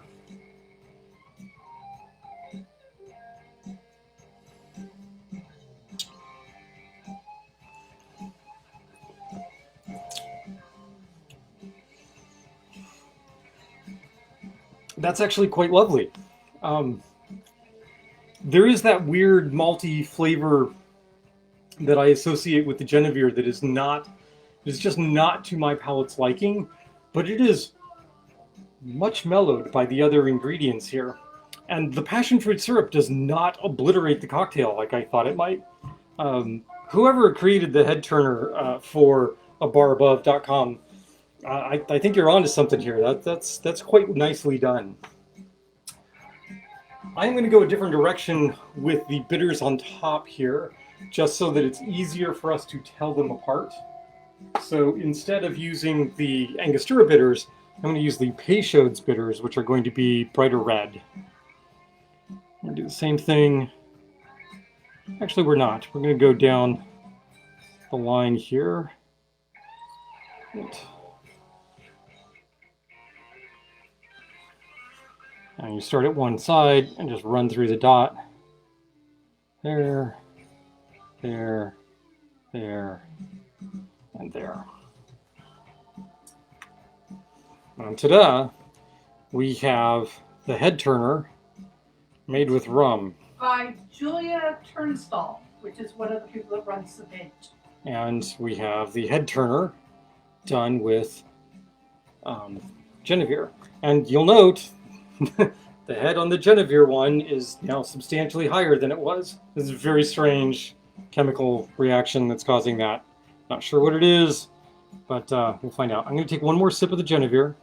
That's actually quite lovely. There is that weird malty flavor that I associate with the Genevieve that is just not to my palate's liking, but it is much mellowed by the other ingredients here. And the passion fruit syrup does not obliterate the cocktail like I thought it might. Whoever created the head turner for abarabove.com, I think you're onto something here. That's quite nicely done. I'm going to go a different direction with the bitters on top here, just so that it's easier for us to tell them apart. So instead of using the Angostura bitters, I'm going to use the Peychaud's bitters, which are going to be brighter red. I'm going to do the same thing. Actually, we're not. We're going to go down the line here. Right. And you start at one side and just run through the dot. There, there, there, and there. And ta-da! We have the head turner made with rum. By Julia Turnstall, which is one of the people that runs the page. And we have the head turner done with Genevieve. And you'll note the head on the Genevieve one is now substantially higher than it was. This is a very strange chemical reaction that's causing that. Not sure what it is, but we'll find out. I'm going to take one more sip of the Genevieve.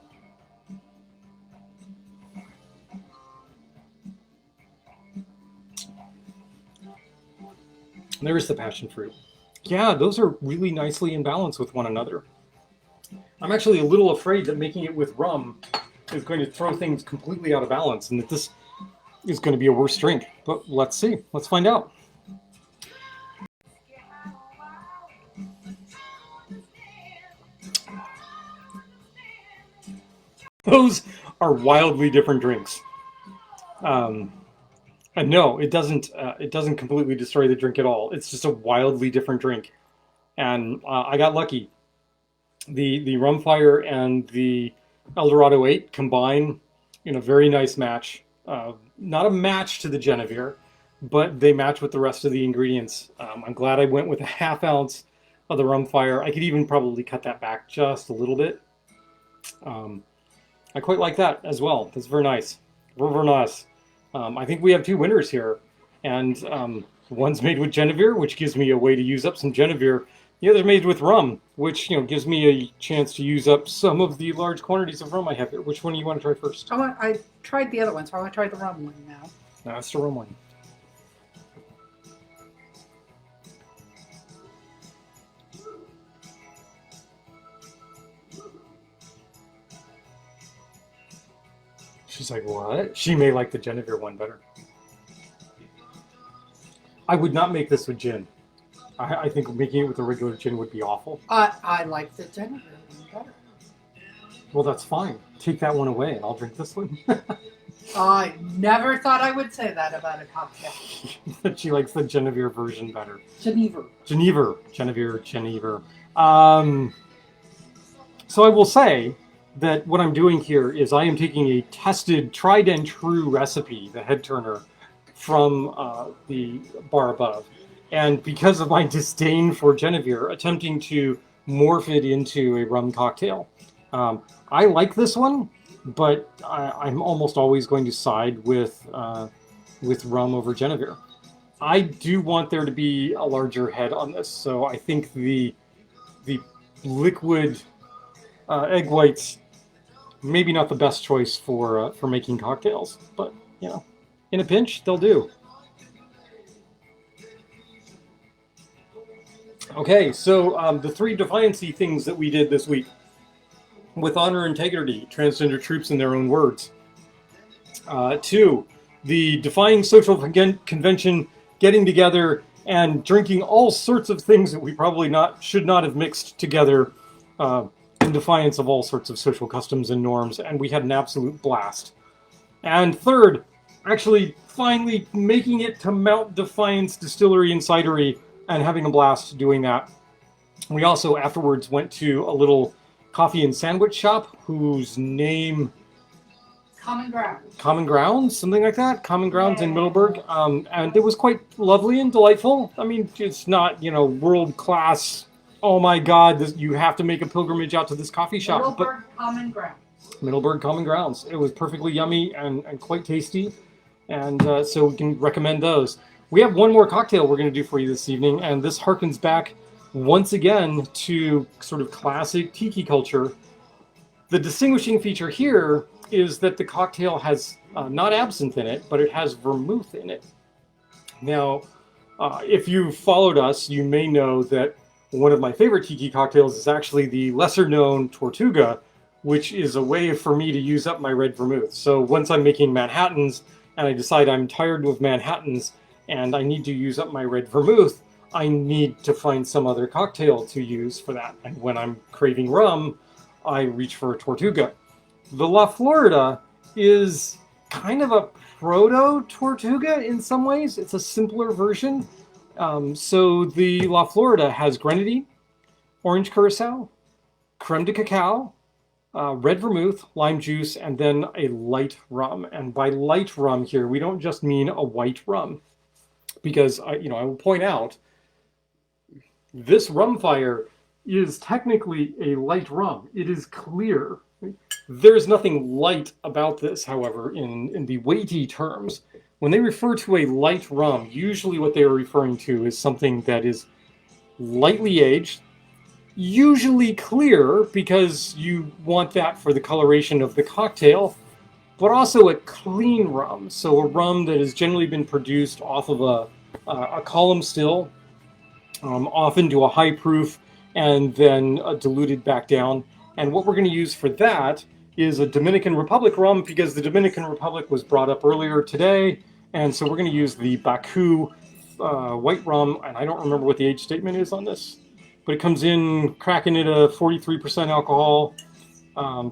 There's the passion fruit. Yeah, those are really nicely in balance with one another. I'm actually a little afraid that making it with rum is going to throw things completely out of balance and that this is going to be a worse drink. But let's see. Let's find out. Those are wildly different drinks. And no, it doesn't completely destroy the drink at all. It's just a wildly different drink. And I got lucky. The Rumfire and the Eldorado 8 combine in a very nice match. not a match to the Genevieve, but they match with the rest of the ingredients. I'm glad I went with a ½ ounce of the rum fire. I could even probably cut that back just a little bit. I quite like that as well. That's very nice. Very nice. I think we have two winners here. And one's made with Genevieve, which gives me a way to use up some Genevieve. The other's made with rum, which gives me a chance to use up some of the large quantities of rum I have here. Which one do you want to try first? I tried the other one, so I want to try the rum one now. That's the rum one. She's like, what? She may like the Genevieve one better. I would not make this with gin. I think making it with a regular gin would be awful. I like the Genevieve one better. Well, that's fine. Take that one away and I'll drink this one. I never thought I would say that about a cocktail. She likes the Genevieve version better. Genevieve. Genevieve. So I will say that what I'm doing here is I am taking a tested, tried and true recipe, the head turner, from the bar above. And because of my disdain for Genevieve, attempting to morph it into a rum cocktail. I like this one, but I'm almost always going to side with rum over Genevieve. I do want there to be a larger head on this, so I think the liquid egg whites maybe not the best choice for making cocktails, but in a pinch they'll do. Okay, so the 3 Defiance-y things that we did this week. With honor and integrity, transgender troops in their own words. 2, the defying social convention, getting together and drinking all sorts of things that we probably should not have mixed together in defiance of all sorts of social customs and norms, and we had an absolute blast. And 3rd, actually finally making it to Mount Defiance Distillery and Cidery and having a blast doing that. We also afterwards went to a little coffee and sandwich shop whose name... Common Grounds, something like that. Common Grounds in Middleburg. And it was quite lovely and delightful. I mean, it's not, world class, oh my God, you have to make a pilgrimage out to this coffee shop. Middleburg Common Grounds. It was perfectly yummy and quite tasty. And so we can recommend those. We have one more cocktail we're going to do for you this evening, and this harkens back once again to sort of classic tiki culture. The distinguishing feature here is that the cocktail has not absinthe in it, but it has vermouth in it. Now, if you've followed us, you may know that one of my favorite tiki cocktails is actually the lesser-known Tortuga, which is a way for me to use up my red vermouth. So once I'm making Manhattans, and I decide I'm tired of Manhattans, and I need to use up my red vermouth, I need to find some other cocktail to use for that. And when I'm craving rum, I reach for a Tortuga. The La Florida is kind of a proto-Tortuga in some ways. It's a simpler version. So the La Florida has grenadine, orange curacao, creme de cacao, red vermouth, lime juice, and then a light rum. And by light rum here, we don't just mean a white rum. Because, I will point out, this rum fire is technically a light rum. It is clear. There's nothing light about this, however, in the weighty terms. When they refer to a light rum, usually what they are referring to is something that is lightly aged, usually clear, because you want that for the coloration of the cocktail, but also a clean rum. So a rum that has generally been produced off of a column still, often to a high proof, and then diluted back down. And what we're going to use for that is a Dominican Republic rum, because the Dominican Republic was brought up earlier today. And so we're going to use the Baku white rum, and I don't remember what the age statement is on this, but it comes in cracking it a 43% alcohol,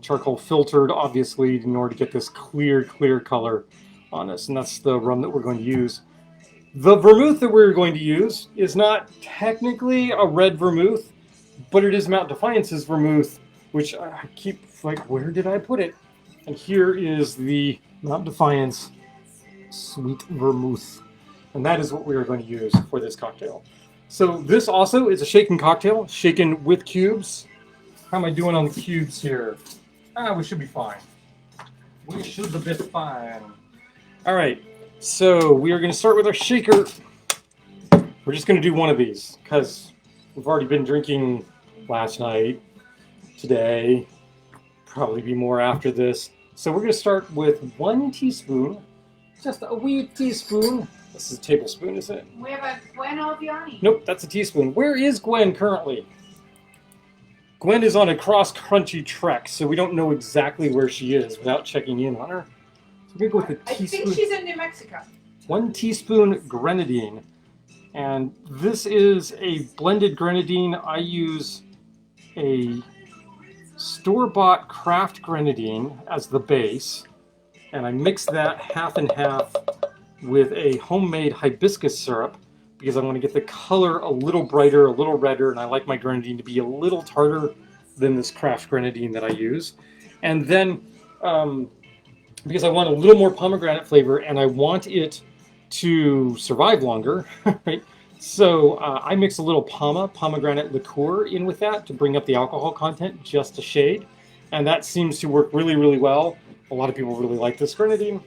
charcoal filtered, obviously, in order to get this clear color on this. And that's the rum that we're going to use. The vermouth that we're going to use is not technically a red vermouth, but it is Mount Defiance's vermouth, which I keep like, where did I put it? And here is the Mount Defiance sweet vermouth. And that is what we are going to use for this cocktail. So this also is a shaken cocktail, shaken with cubes. How am I doing on the cubes here? We should be fine. We should be fine. All right, so we are going to start with our shaker. We're just going to do one of these because we've already been drinking last night, today, probably be more after this. So we're going to start with 1 teaspoon, just a wee teaspoon. This is a tablespoon, isn't it? We have a Gwen Alviani. Nope, that's a teaspoon. Where is Gwen currently? Gwen is on a cross-country trek, so we don't know exactly where she is without checking in on her. So we're going to go with a teaspoon. I think she's in New Mexico. 1 teaspoon grenadine. And this is a blended grenadine. I use a store-bought craft grenadine as the base. And I mix that half and half with a homemade hibiscus syrup because I want to get the color a little brighter, a little redder, and I like my grenadine to be a little tartar than this craft grenadine that I use. And then, because I want a little more pomegranate flavor and I want it to survive longer, right? So I mix a little pomegranate liqueur in with that to bring up the alcohol content just a shade. And that seems to work really, really well. A lot of people really like this grenadine.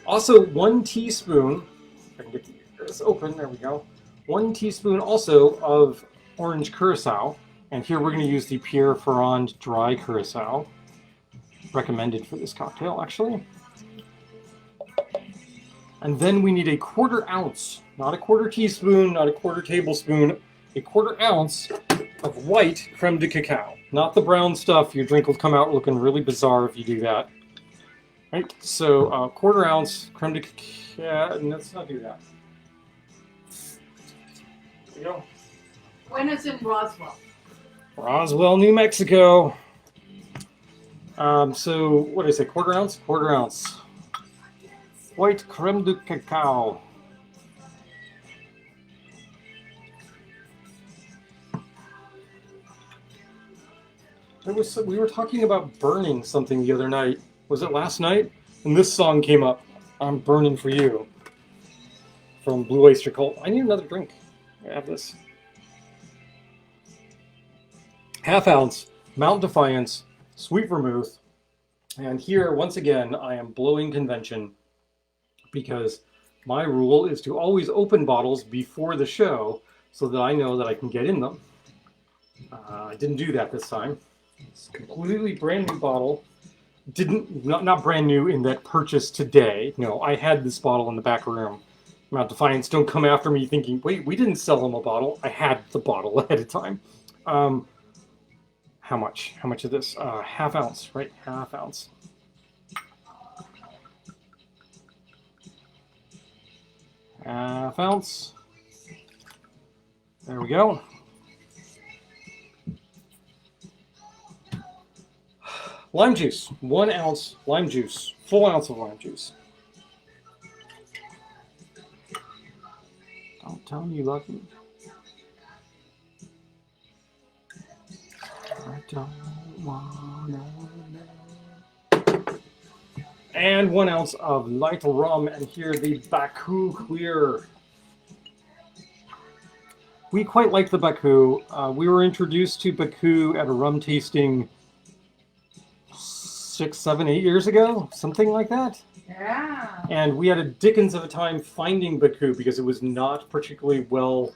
Also, 1 teaspoon, if I can get this open, there we go. 1 teaspoon also of orange curacao. And here we're going to use the Pierre Ferrand dry curacao. Recommended for this cocktail, actually. And then we need a 1/4 ounce, not a 1/4 teaspoon, not a 1/4 tablespoon, a 1/4 ounce of white creme de cacao. Not the brown stuff. Your drink will come out looking really bizarre if you do that. Right, so 1/4 ounce creme de cacao, and let's not do that. There we go. Gwen is in Roswell. Roswell, New Mexico. So what did I say, 1/4 ounce? 1/4 ounce. White creme de cacao. We were talking about burning something the other night. Was it last night? And this song came up. I'm Burning for You. From Blue Oyster Cult. I need another drink. I have this. 1/2 ounce Mount Defiance sweet vermouth. And here, once again, I am blowing convention because my rule is to always open bottles before the show so that I know that I can get in them. I didn't do that this time. It's a completely brand new bottle. Not brand new in that purchase today. No, I had this bottle in the back room. Mount Defiance, don't come after me thinking, wait, we didn't sell them a bottle. I had the bottle ahead of time. How much? How much of this? 1/2 ounce, right? 1/2 ounce. Half ounce. There we go. Lime juice. 1 ounce lime juice. Full ounce of lime juice. Don't tell me, Lucky. I don't wanna know. And 1 ounce of light rum, and here the Baku Clear. We quite like the Baku. We were introduced to Baku at a rum tasting 6, 7, 8 years ago, something like that. Yeah. And we had a dickens of a time finding Baku because it was not particularly well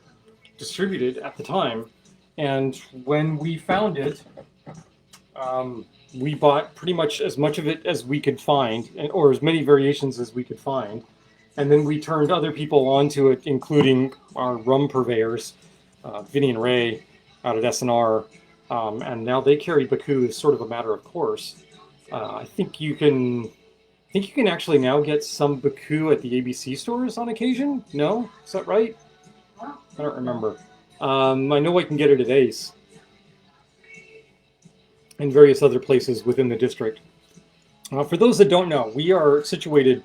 distributed at the time. And when we found it, we bought pretty much as much of it as we could find, or as many variations as we could find. And then we turned other people onto it, including our rum purveyors, Vinny and Ray out at SNR. And now they carry Baku as sort of a matter of course. I think you can actually now get some Baku at the ABC stores on occasion. No? Is that right? I don't remember. I know I can get it at Ace and various other places within the district. For those that don't know, we are situated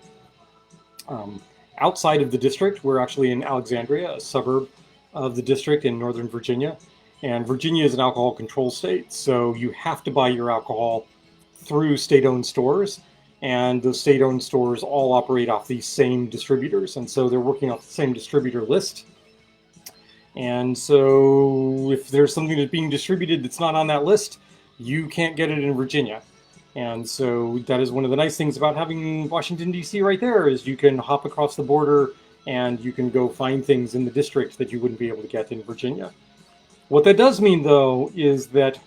outside of the district. We're actually in Alexandria, a suburb of the district in Northern Virginia. And Virginia is an alcohol control state, so you have to buy your alcohol through state-owned stores. and the state-owned stores all operate off these same distributors, and so they're working off the same distributor list. And so if there's something that's being distributed that's not on that list, you can't get it in Virginia. And so that is one of the nice things about having Washington, D.C. right there, is you can hop across the border and you can go find things in the district that you wouldn't be able to get in Virginia. What that does mean, though, is that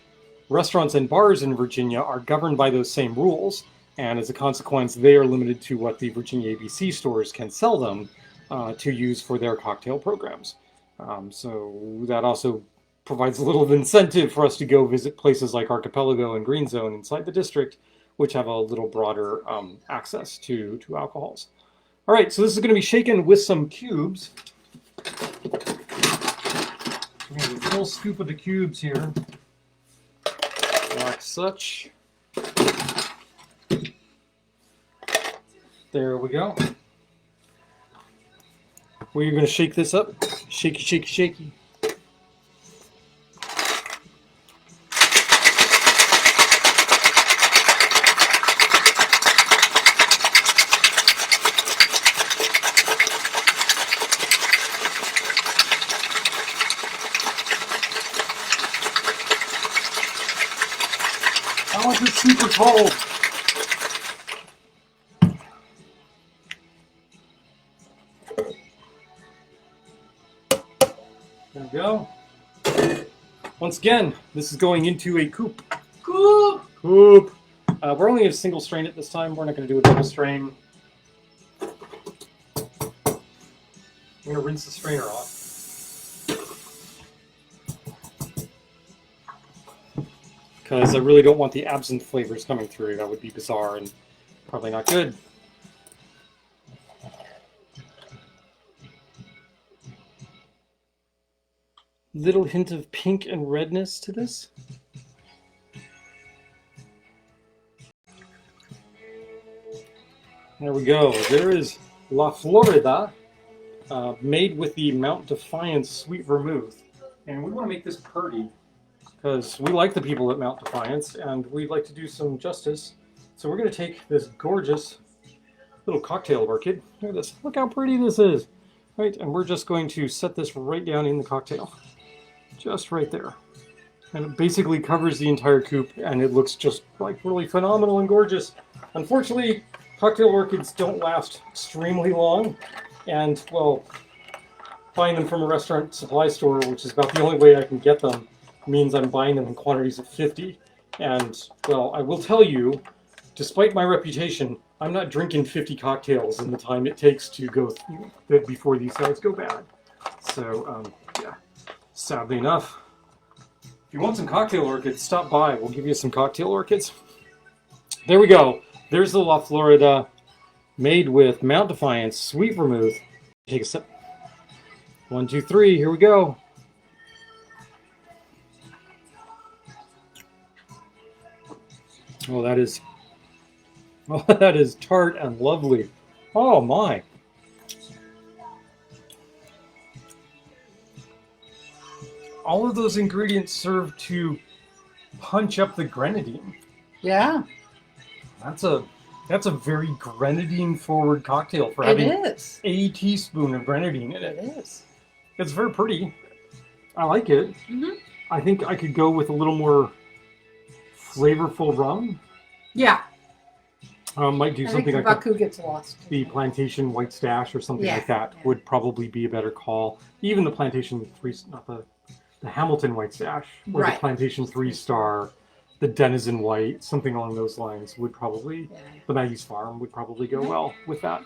restaurants and bars in Virginia are governed by those same rules, and as a consequence, they are limited to what the Virginia ABC stores can sell them to use for their cocktail programs. So that also provides a little incentive for us to go visit places like Archipelago and Green Zone inside the district, which have a little broader access to alcohols. All right, so this is going to be shaken with some cubes. We're going to do a full scoop of the cubes here, like such. There we go. We're going to shake this up. Shaky, shaky, shaky. Oh, it's super cold. There we go. Once again, this is going into a coupe. Coupe! Coupe. We're only going to single strain it this time. We're not going to do a double strain. I'm going to rinse the strainer off. Because I really don't want the absinthe flavors coming through. That would be bizarre and probably not good. Little hint of pink and redness to this. There we go. There is La Florida, made with the Mount Defiance sweet vermouth. And we want to make this pretty, because we like the people at Mount Defiance, and we'd like to do some justice. So we're going to take this gorgeous little cocktail orchid. Look at this. Look how pretty this is. Right, and we're just going to set this right down in the cocktail. Just right there. And it basically covers the entire coupe, and it looks just like really phenomenal and gorgeous. Unfortunately, cocktail orchids don't last extremely long, and, well, buying them from a restaurant supply store, which is about the only way I can get them, means I'm buying them in quantities of 50. And, well, I will tell you, despite my reputation, I'm not drinking 50 cocktails in the time it takes to go before these guys go bad. So, yeah. Sadly enough, if you want some cocktail orchids, stop by. We'll give you some cocktail orchids. There we go. There's the La Florida, made with Mount Defiance sweet vermouth. Take a sip. 1, 2, 3. Here we go. Oh, that is tart and lovely. Oh my. All of those ingredients serve to punch up the grenadine. Yeah. That's a very grenadine-forward cocktail for having a teaspoon of grenadine in it. It is. It's very pretty. I like it. Mm-hmm. I think I could go with a little more flavorful rum. Yeah. Might do something like Baku gets lost. The Plantation White Stash or something like that Yeah. would probably be a better call. Even the Plantation 3, not the Hamilton White Stash, or the Plantation 3-Star, the Denizen White, something along those lines would probably, the Maggie's Farm would probably go well with that.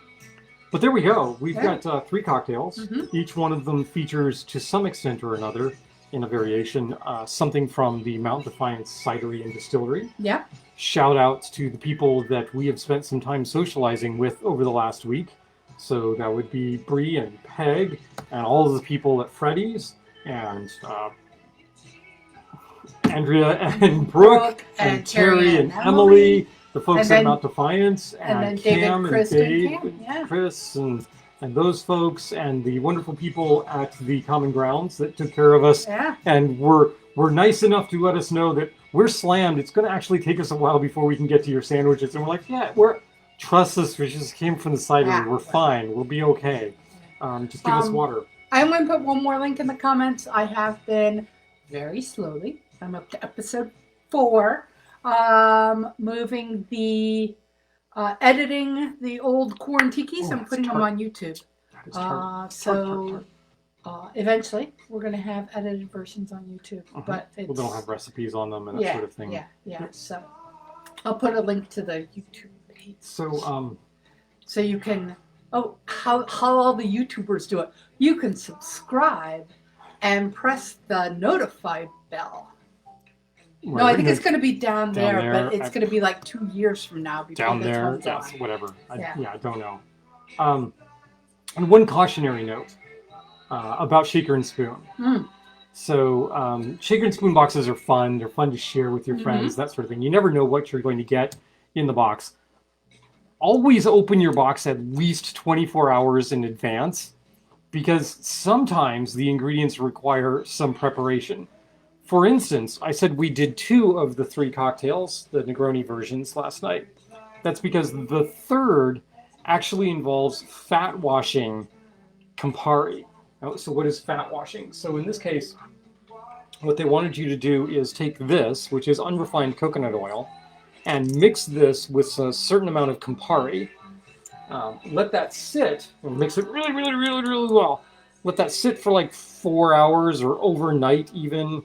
But there we go. We've got 3 cocktails. Mm-hmm. Each one of them features, to some extent or another, in a variation, something from the Mount Defiance Cidery and Distillery. Yeah. Shout outs to the people that we have spent some time socializing with over the last week. So that would be Bree and Peg, and all of the people at Freddy's, and Andrea and Brooke, and Terry and Emily, the folks at Mount Defiance, and Cam and Dave and Chris, and those folks, and the wonderful people at the Common Grounds that took care of us, and were nice enough to let us know that we're slammed. It's going to actually take us a while before we can get to your sandwiches. And we're like, yeah, Trust us, we just came from the cider. Yeah. We're fine. We'll be okay. Just give us water. I'm going to put one more link in the comments. I have been very slowly. I'm up to episode 4. Moving the editing the old Quarantikis and putting them on YouTube. Eventually we're going to have edited versions on YouTube, but it's, they'll have recipes on them and that sort of thing. Yeah. So I'll put a link to the YouTube page. So you can. Oh, how all the YouTubers do it. You can subscribe and press the notify bell. No, I think it's going to be down there, but it's going to be like 2 years from now. Down there, yes, whatever. I don't know. And one cautionary note about shaker and spoon. So shaker and spoon boxes are fun. They're fun to share with your friends, that sort of thing. You never know what you're going to get in the box. Always open your box at least 24 hours in advance, because sometimes the ingredients require some preparation. For instance, I said we did 2 of the 3 cocktails, the Negroni versions, last night. That's because the third actually involves fat washing Campari. So what is fat washing? So in this case, what they wanted you to do is take this, which is unrefined coconut oil, and mix this with a certain amount of Campari. Let that sit, and mix it really, really, really, really well. Let that sit for like 4 hours or overnight even.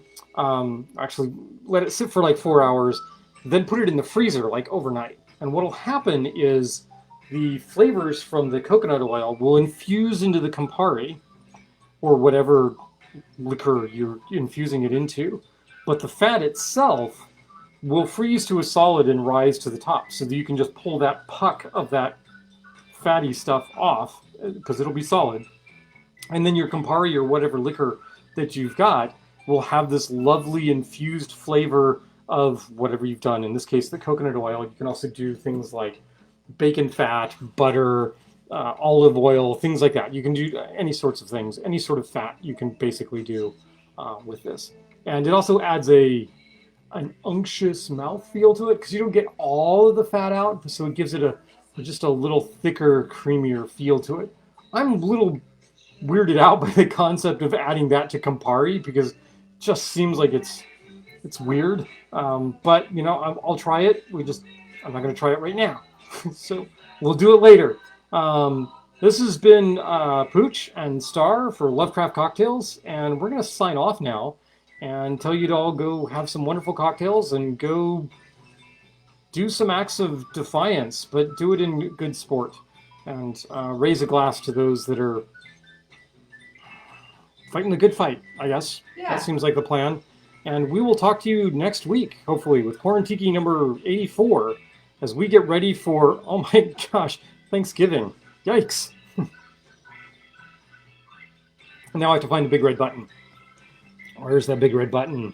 Actually, let it sit for like 4 hours, then put it in the freezer like overnight. And what'll happen is the flavors from the coconut oil will infuse into the Campari, or whatever liquor you're infusing it into. But the fat itself will freeze to a solid and rise to the top, so that you can just pull that puck of that fatty stuff off, because it'll be solid. And then your Campari or whatever liquor that you've got will have this lovely infused flavor of whatever you've done. In this case, the coconut oil. You can also do things like bacon fat, butter, olive oil, things like that. You can do any sorts of things. Any sort of fat you can basically do with this. And it also adds an unctuous mouthfeel to it, because you don't get all of the fat out, so it gives it just a little thicker, creamier feel to it. I'm a little weirded out by the concept of adding that to Campari, because it just seems like it's weird. But you know, I'll try it. I'm not going to try it right now, so we'll do it later. This has been Pooch and Star for Lovecraft Cocktails, and we're going to sign off now and tell you to all go have some wonderful cocktails and go do some acts of defiance, but do it in good sport, and raise a glass to those that are fighting the good fight, I guess. Yeah. That seems like the plan. And we will talk to you next week, hopefully, with Quarantiki number 84, as we get ready for, oh my gosh, Thanksgiving. Yikes. And now I have to find the big red button. Where's that big red button?